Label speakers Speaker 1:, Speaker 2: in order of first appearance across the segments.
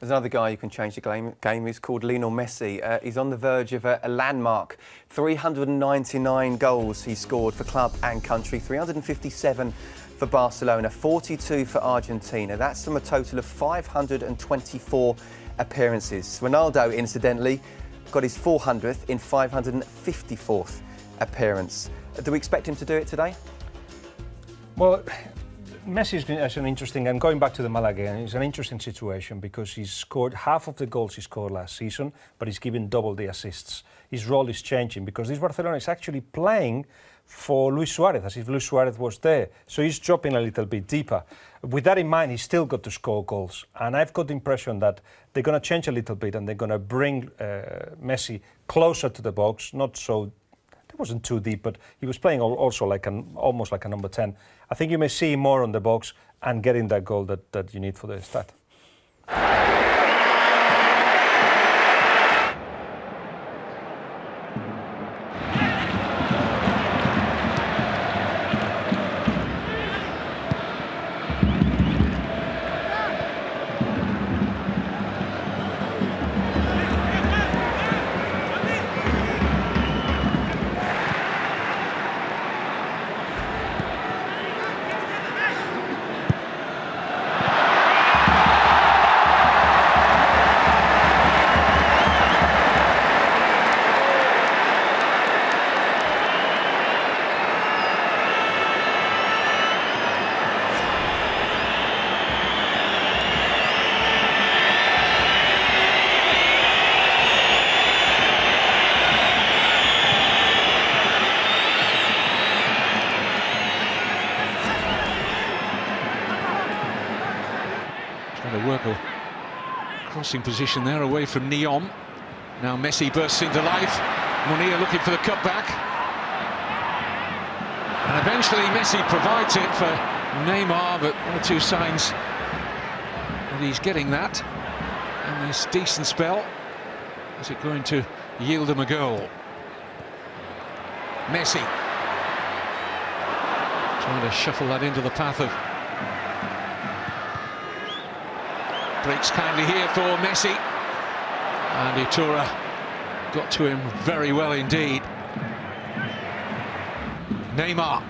Speaker 1: There's another guy who can change the game. He's called Lionel Messi. He's on the verge of a landmark. 399 goals he scored for club and country, 357 for Barcelona, 42 for Argentina. That's from a total of 524 appearances. Ronaldo, incidentally, got his 400th in 554th appearance. Do we expect him to do it today?
Speaker 2: Well, Messi is an interesting, and going back to the Malaga game, it's an interesting situation because he's scored half of the goals he scored last season, but he's given double the assists. His role is changing because this Barcelona is actually playing for Luis Suarez, as if Luis Suarez was there. So he's dropping a little bit deeper. With that in mind, he's still got to score goals. And I've got the impression that they're going to change a little bit and they're going to bring Messi closer to the box, not so. It wasn't too deep, but he was playing also like almost like a number 10. I think you may see him more on the box and getting that goal that you need for the stat.
Speaker 3: Trying to work a crossing position there away from Neom. Now Messi bursts into life. Munir looking for the cutback. And eventually Messi provides it for Neymar, but one or two signs that he's getting that in this decent spell. Is it going to yield him a goal? Messi trying to shuffle that into the path of. Breaks kindly here for Messi, and Iturra got to him very well indeed. Neymar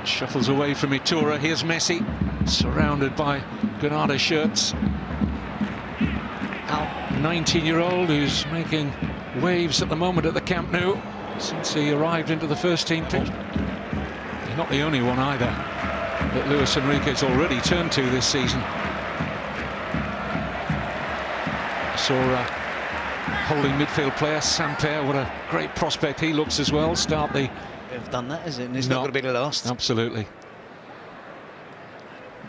Speaker 3: shuffles away from Iturra. Here's Messi, surrounded by Granada shirts. Our 19-year-old who's making waves at the moment at the Camp Nou since he arrived into the first team pitch. He's not the only one either that Luis Enrique's already turned to this season. Saw holding midfield player Samper, what a great prospect he looks as well. Start the.
Speaker 4: They've done that, isn't it? It's not going to be the last.
Speaker 3: Absolutely.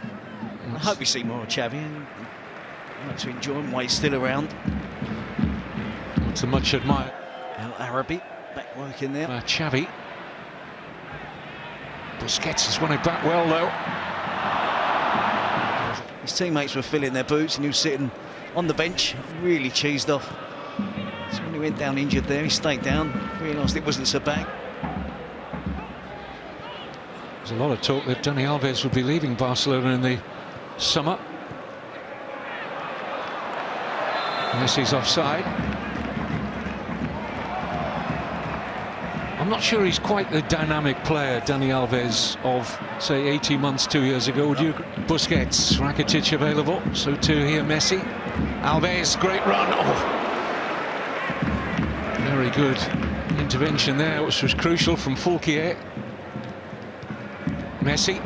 Speaker 4: I hope we see more of Xavi, and I like to enjoy him while he's still around.
Speaker 3: It's a much admired.
Speaker 4: El Arabi back working there.
Speaker 3: Xavi. Busquets has won it back well though.
Speaker 4: His teammates were filling their boots and he was sitting on the bench, really cheesed off. So when he went down injured there, he stayed down, realised it wasn't so bad.
Speaker 3: There's a lot of talk that Dani Alves would be leaving Barcelona in the summer. Messi's offside. I'm not sure he's quite the dynamic player, Dani Alves, of, say, 18 months, 2 years ago. Would you? Busquets, Rakitic available, so too here Messi. Alves, great run. Oh. Very good intervention there, which was crucial from Fulquier. Messi.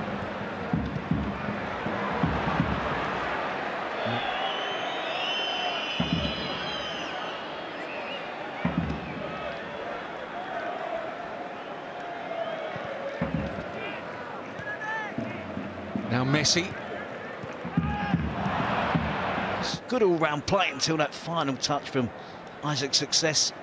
Speaker 3: Now Messi.
Speaker 4: Good all-round play until that final touch from Isaac's success.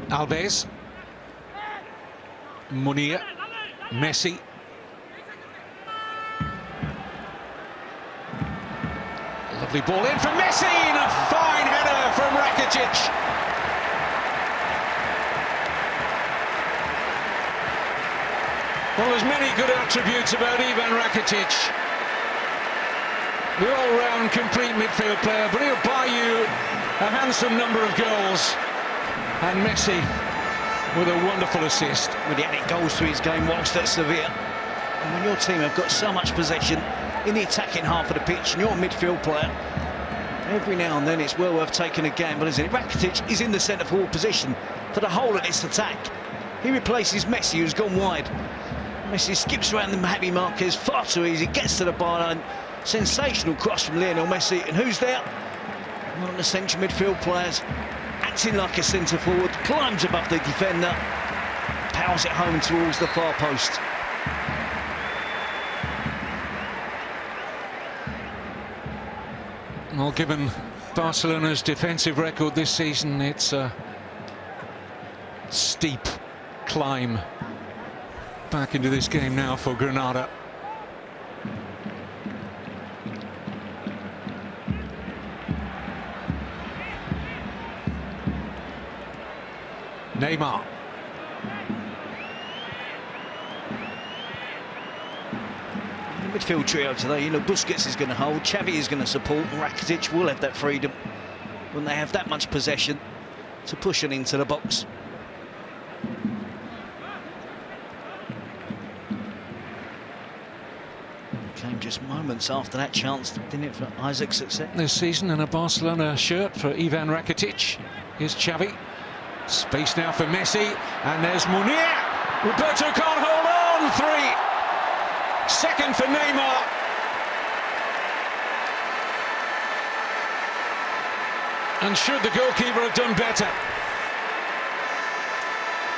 Speaker 3: Alves. Munir. Messi. Lovely ball in from Messi, and a fine header from Rakitic. Well, there's many good attributes about Ivan Rakitic. The all-round complete midfield player, but he'll buy you a handsome number of goals. And Messi with a wonderful assist.
Speaker 4: Well, he added goals to his game whilst at Sevilla. And when your team have got so much possession in the attacking half of the pitch, and you're a midfield player, every now and then it's well worth taking a gamble, isn't it? Rakitic is in the centre forward position for the whole of this attack. He replaces Messi, who's gone wide. Messi skips around the heavy markers far too easy, gets to the byline. Sensational cross from Lionel Messi, and who's there? One of the central midfield players, acting like a centre forward, climbs above the defender, powers it home towards the far post.
Speaker 3: Well, given Barcelona's defensive record this season, it's a steep climb back into this game now for Granada. Neymar.
Speaker 4: The midfield trio today, you know, Busquets is going to hold, Xavi is going to support, and Rakitic will have that freedom when they have that much possession to push it into the box. Came just moments after that chance, didn't it, for Isaac's success?
Speaker 3: This season in a Barcelona shirt for Ivan Rakitic. Here's Xavi. Space now for Messi, and there's Munir. Roberto can't hold on. 3. Second for Neymar. And should the goalkeeper have done better?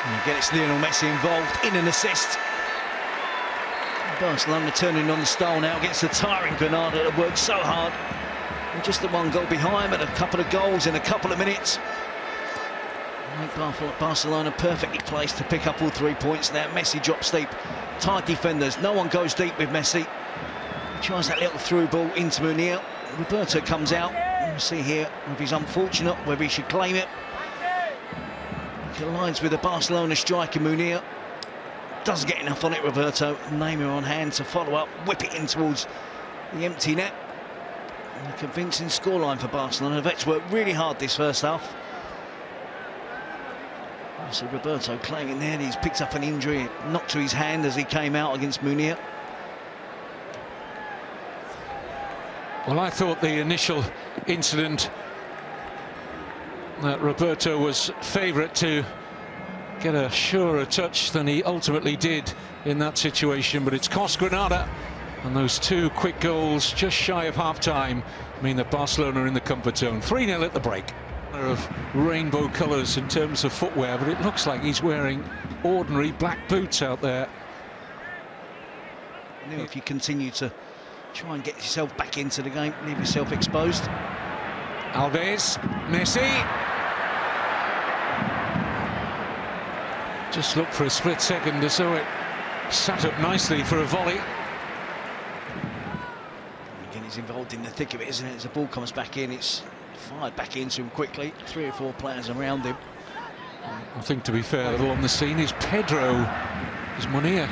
Speaker 4: And again, it's Lionel Messi involved in an assist. Barcelona turning on the style now against the tiring Granada that worked so hard. And just the one goal behind, but a couple of goals in a couple of minutes. Barcelona perfectly placed to pick up all 3 points now. Messi drops deep. Tight defenders. No one goes deep with Messi. He tries that little through ball into Munir. Roberto comes out. We'll see here if he's unfortunate, whether he should claim it. He collides with the Barcelona striker Munir. Doesn't get enough on it, Roberto. Neymar on hand to follow up, whip it in towards the empty net. And a convincing scoreline for Barcelona. They've worked really hard this first half. So Roberto claiming there that he's picked up an injury, knocked to his hand as he came out against Munir.
Speaker 3: Well, I thought the initial incident that Roberto was favourite to get a surer touch than he ultimately did in that situation, but it's cost Granada, and those 2 quick goals just shy of half-time mean that Barcelona are in the comfort zone. 3-0 at the break. Of rainbow colours in terms of footwear, but it looks like he's wearing ordinary black boots out there.
Speaker 4: You know, if you continue to try and get yourself back into the game, leave yourself exposed.
Speaker 3: Alves, Messi. Just looked for a split second as though it sat up nicely for a volley.
Speaker 4: Again, he's involved in the thick of it, isn't it? As the ball comes back in, it's fired back into him quickly. 3 or 4 players around him.
Speaker 3: I think, to be fair, a little on the scene is Pedro. Is Munir.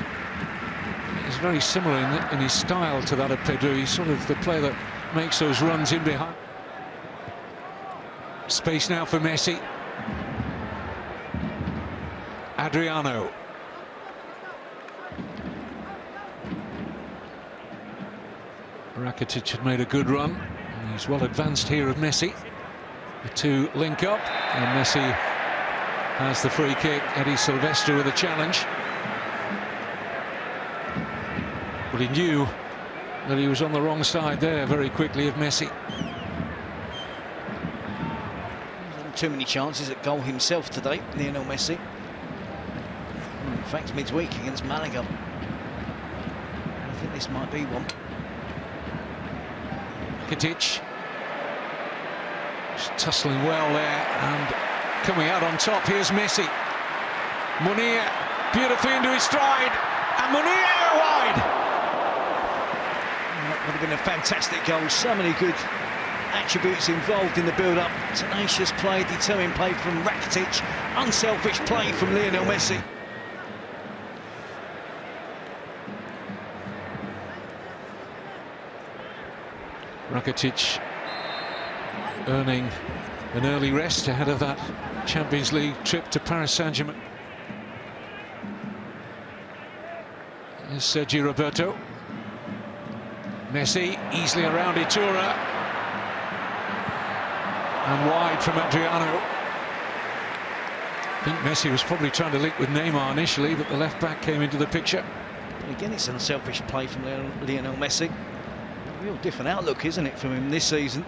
Speaker 3: He's very similar in his style to that of Pedro. He's sort of the player that makes those runs in behind. Space now for Messi. Adriano. Rakitic had made a good run. He's well advanced here of Messi. The 2 link up, and Messi has the free kick. Eddie Silvestre with a challenge. But he knew that he was on the wrong side there very quickly of Messi.
Speaker 4: Too many chances at goal himself today, Lionel Messi. In fact, midweek against Malaga. I think this might be one.
Speaker 3: Rakitic. Just tussling well there and coming out on top. Here's Messi. Munir beautifully into his stride, and Munir wide.
Speaker 4: That would have been a fantastic goal. So many good attributes involved in the build-up. Tenacious play, determined play from Rakitic, unselfish play from Lionel Messi.
Speaker 3: Rakitic earning an early rest ahead of that Champions League trip to Paris Saint-Germain. Here's Sergio Roberto. Messi easily around Itura. And wide from Adriano. I think Messi was probably trying to link with Neymar initially, but the left back came into the picture.
Speaker 4: But again, it's an unselfish play from Lionel Messi. A real different outlook, isn't it, from him this season?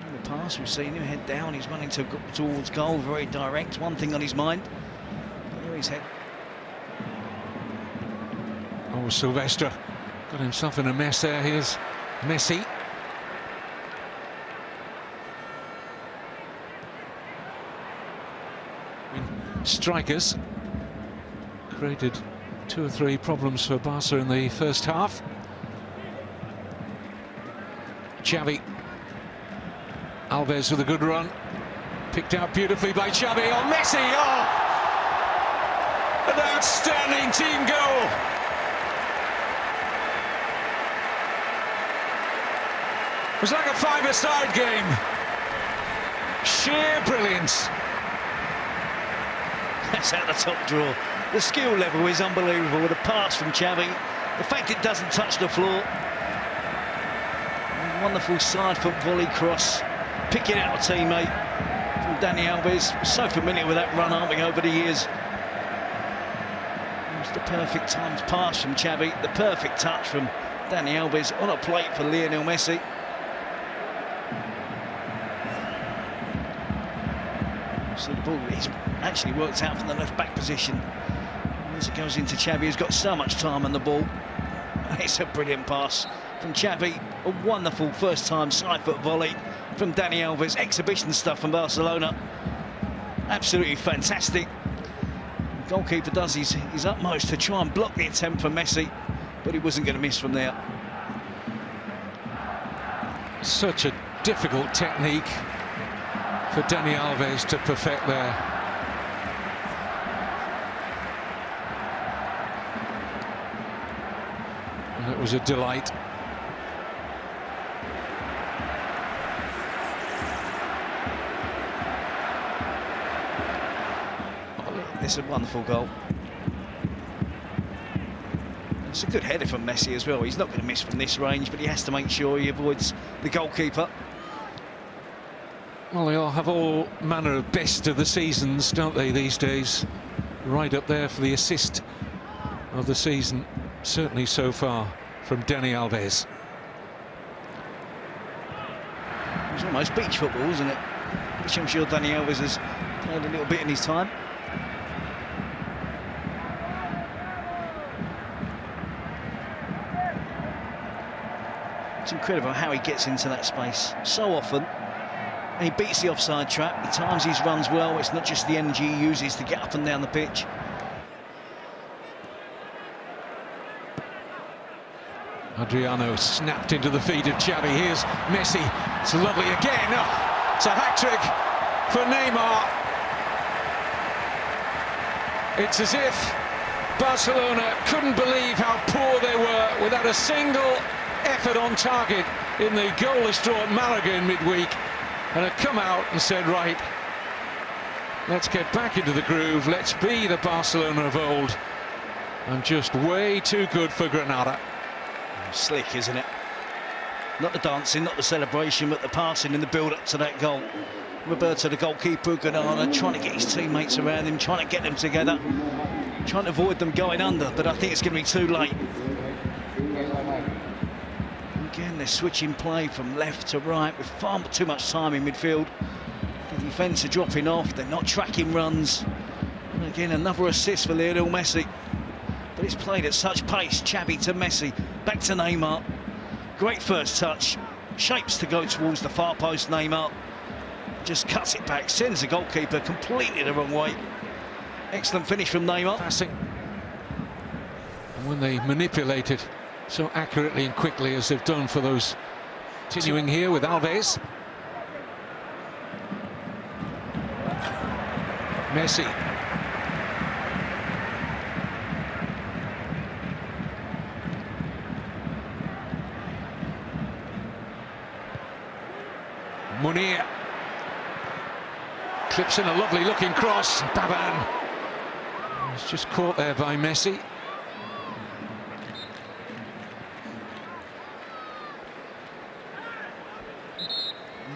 Speaker 4: In the past, we've seen him head down. He's running towards goal, very direct. One thing on his mind. There his head.
Speaker 3: Oh, Silvestre got himself in a mess there. Here's Messi. Strikers created 2 or 3 problems for Barca in the first half. Xavi. Alves with a good run. Picked out beautifully by Xavi. Oh, Messi! Oh! An outstanding team goal! It was like a five-a-side game. Sheer brilliance.
Speaker 4: That's out the top drawer. The skill level is unbelievable with a pass from Xavi. The fact it doesn't touch the floor. A wonderful side foot volley cross. Picking out a teammate from Dani Alves. So familiar with that run, aren't we, over the years? It was the perfect timed pass from Xavi. The perfect touch from Dani Alves on a plate for Lionel Messi. So the ball is actually worked out from the left-back position. As it goes into Xavi, who's got so much time on the ball. It's a brilliant pass from Xavi. A wonderful first-time side-foot volley from Dani Alves. Exhibition stuff from Barcelona. Absolutely fantastic. The goalkeeper does his utmost to try and block the attempt for Messi, but he wasn't going to miss from there.
Speaker 3: Such a difficult technique for Dani Alves to perfect there. And it was a delight.
Speaker 4: This is a wonderful goal. It's a good header from Messi as well. He's not going to miss from this range, but he has to make sure he avoids the goalkeeper.
Speaker 3: Well, they all have all manner of best of the seasons, don't they, these days? Right up there for the assist of the season, certainly so far, from Dani Alves.
Speaker 4: It was almost beach football, wasn't it? Which I'm sure Dani Alves has played a little bit in his time. It's incredible how he gets into that space so often. And he beats the offside trap. He times his runs well. It's not just the energy he uses to get up and down the pitch.
Speaker 3: Adriano snapped into the feet of Xavi. Here's Messi. It's lovely again. Oh, it's a hat-trick for Neymar. It's as if Barcelona couldn't believe how poor they were without a single effort on target in the goalless draw at Malaga in midweek, and had come out and said, right, let's get back into the groove, let's be the Barcelona of old, and just way too good for Granada.
Speaker 4: Slick, isn't it? Not the dancing, not the celebration, but the passing and the build-up to that goal. Roberto, the goalkeeper of Granada, trying to get his teammates around him, trying to get them together, trying to avoid them going under, but I think it's going to be too late. Again, they're switching play from left to right with far too much time in midfield. The defence are dropping off, they're not tracking runs. And again, another assist for Lionel Messi. But it's played at such pace. Xavi to Messi, back to Neymar. Great first touch, shapes to go towards the far post. Neymar just cuts it back, sends the goalkeeper completely the wrong way. Excellent finish from Neymar.
Speaker 3: Passing. And when they manipulate it so accurately and quickly as they've done for those, continuing here with Alves. Messi. Munir clips in a lovely looking cross. Baban is just caught there by Messi.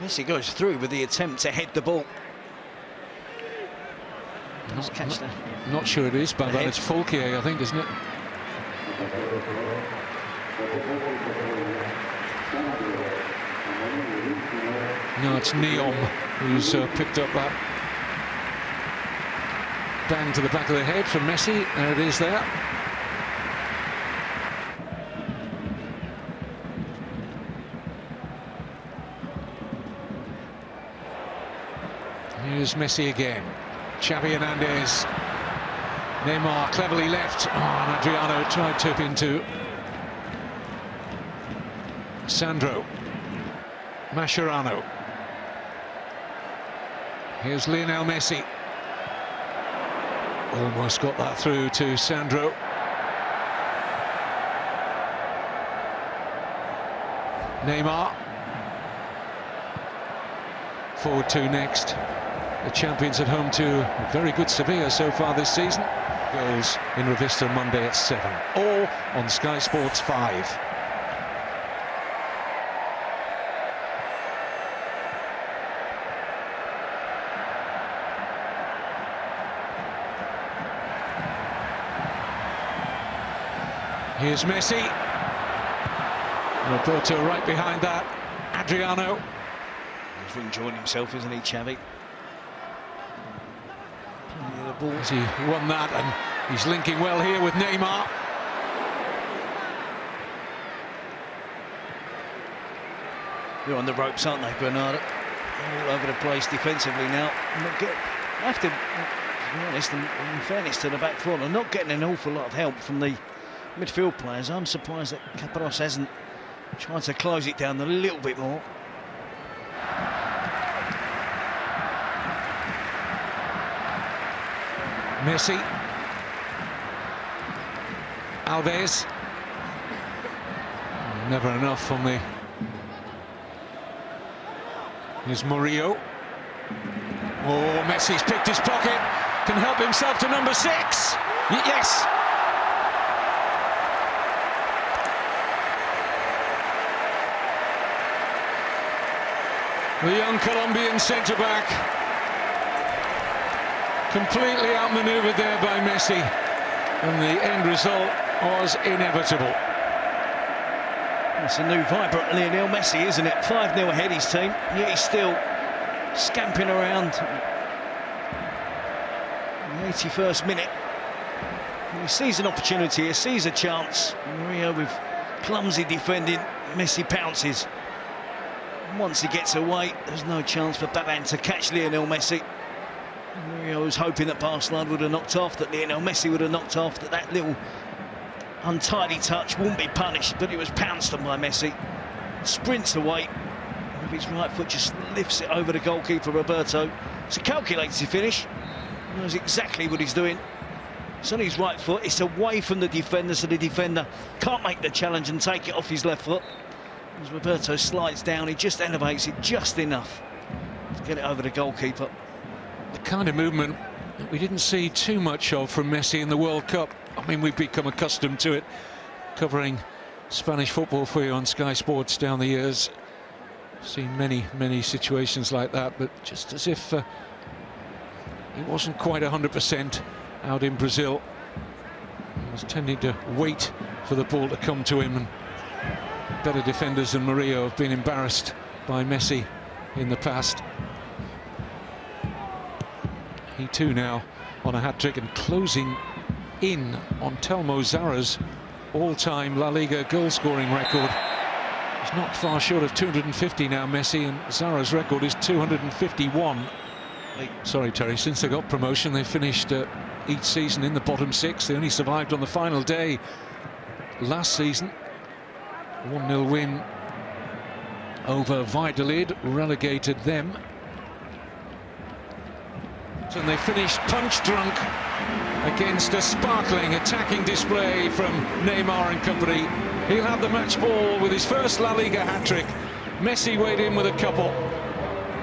Speaker 4: Messi goes through with the attempt to head the ball.
Speaker 3: Not sure it is Baban, it's Fulquier, I think, isn't it? No, it's Neom who's picked up that bang to the back of the head from Messi. There it is there. Here's Messi again. Xavi Hernandez. Neymar cleverly left. Oh, and Adriano tried to tip into Sandro. Mascherano. Here's Lionel Messi. Almost got that through to Sandro. Neymar. Forward to next. The champions at home to a very good Sevilla so far this season. Goals in Revista Monday at 7. All on Sky Sports 5. Here's Messi. Roberto right behind that. Adriano.
Speaker 4: He's re-enjoying himself, isn't he, Xavi?
Speaker 3: He won that, and he's linking well here with Neymar.
Speaker 4: They're on the ropes, aren't they, Granada? All over the place defensively now. I have to be honest, and in fairness to the back four, they're not getting an awful lot of help from the midfield players. I'm surprised that Capros hasn't tried to close it down a little bit more.
Speaker 3: Messi. Alves. Never enough from the... Here's Murillo. Oh, Messi's picked his pocket. Can help himself to number 6. Yes. The young Colombian centre-back. Completely outmanoeuvred there by Messi, and the end result was inevitable.
Speaker 4: It's a new vibrant Lionel Messi, isn't it? 5-0 ahead his team, yet he's still scamping around. In the 81st minute, he sees an opportunity, he sees a chance. Murillo with clumsy defending, Messi pounces. Once he gets away, there's no chance for Baban to catch Lionel Messi. Murillo was hoping that Barcelona would have knocked off, that Lionel Messi would have knocked off, that little untidy touch wouldn't be punished, but it was pounced on by Messi. Sprints away, with his right foot just lifts it over the goalkeeper, Roberto. It's a calculated finish, he knows exactly what he's doing. It's on his right foot, it's away from the defender, so the defender can't make the challenge and take it off his left foot. As Roberto slides down, he just elevates it just enough to get it over the goalkeeper.
Speaker 3: The kind of movement that we didn't see too much of from Messi in the World Cup. I mean, we've become accustomed to it, covering Spanish football for you on Sky Sports down the years. Seen many situations like that, but just as if he wasn't quite 100% out in Brazil. He was tending to wait for the ball to come to him, and better defenders than Murillo have been embarrassed by Messi in the past. He too now on a hat-trick and closing in on Telmo Zarra's all-time La Liga goal-scoring record. He's not far short of 250 now, Messi, and Zarra's record is 251. Sorry, Terry, since they got promotion, they finished each season in the bottom 6. They only survived on the final day last season. 1-0 win over Valladolid relegated them And they finished punch-drunk against a sparkling attacking display from Neymar and company. He'll have the match ball with his first La Liga hat-trick. Messi weighed in with a couple.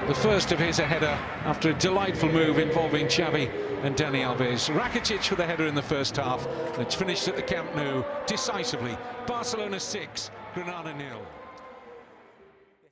Speaker 3: The first of his a header after a delightful move involving Xavi and Dani Alves. Rakitic with a header in the first half. It's finished at the Camp Nou decisively. Barcelona 6, Granada 0.